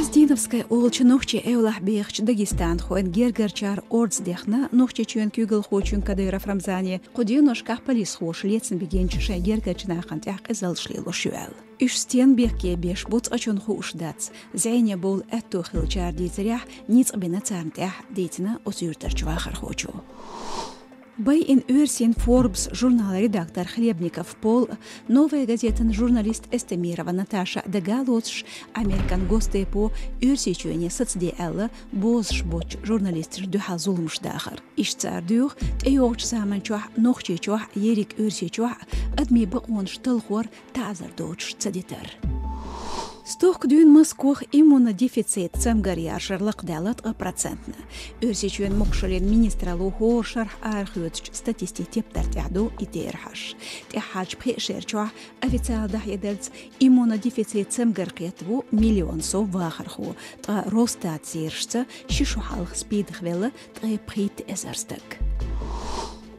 Уездиновская олча нохче эулах бехч Дагестан хоен гергерчар орцдехна нохче чуен кюгел хочун Кадыров Рамзани кудиношках полис хош лецен бегенчше гергерчнахантях эзалшлило шуэл. Үстен бехке беш буц ачон хушдац. Зайне бол этто хилчар дизрях ниц бенацантях дейтина осюртерчвахар хочу. Бай ин Урсин Forbes журнал редактор Хлебников Пол, новая газета журналист Эстемирова Наташа Дегалоцш, Американ госты по Урсичуэне соцдеэлла, бозш боч журналист ждуха зулмшдахар. Ишцардух, эйоч саманчуах, нохчичуах, ерик Урсичуах, адми бакон шталхор, тазар доч цадитар. Стох дюн Москвах иммунодефицит цемгарьяр шарлак далат процентна. Урсичуен мокшален министра лухо шарх архиотч статистик тептартяду и терхаш. Техач пешерчуах официал дахедельц иммунодефицит цемгаркетву миллион со вахарху. Та ростат сиршца шишухалх спидхвела та прит эзерстак.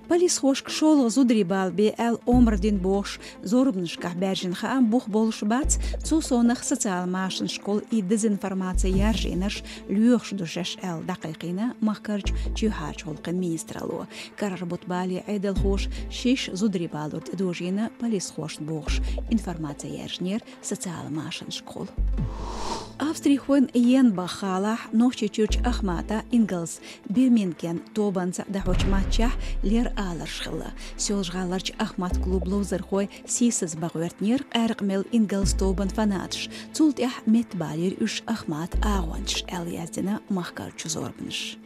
Полис хошк шол зудрибал бе эл омрдин бош зорбнышках бержин хаам бух болш бац цусонах социал машин школ и дезинформация яржинаш люхш душеш эл дақиқина махкарч чухач холқин министралу. Карарбут бали айдел хош шиш зудрибалурд дожина полис хош бош информация яржнер социал машин школ. Австрия хуен йен бахала нохче чурч ахмата ингелс бирминген тобанца дахоч матчах лер аларшхыла. Сёлжгаларч ахмат клуб лозер хой сисыз багвертнер эргмел ингелс тобан фанатш. Цулт ях метбалер үш ахмат агонч эл яздина махкарчу зорбныш.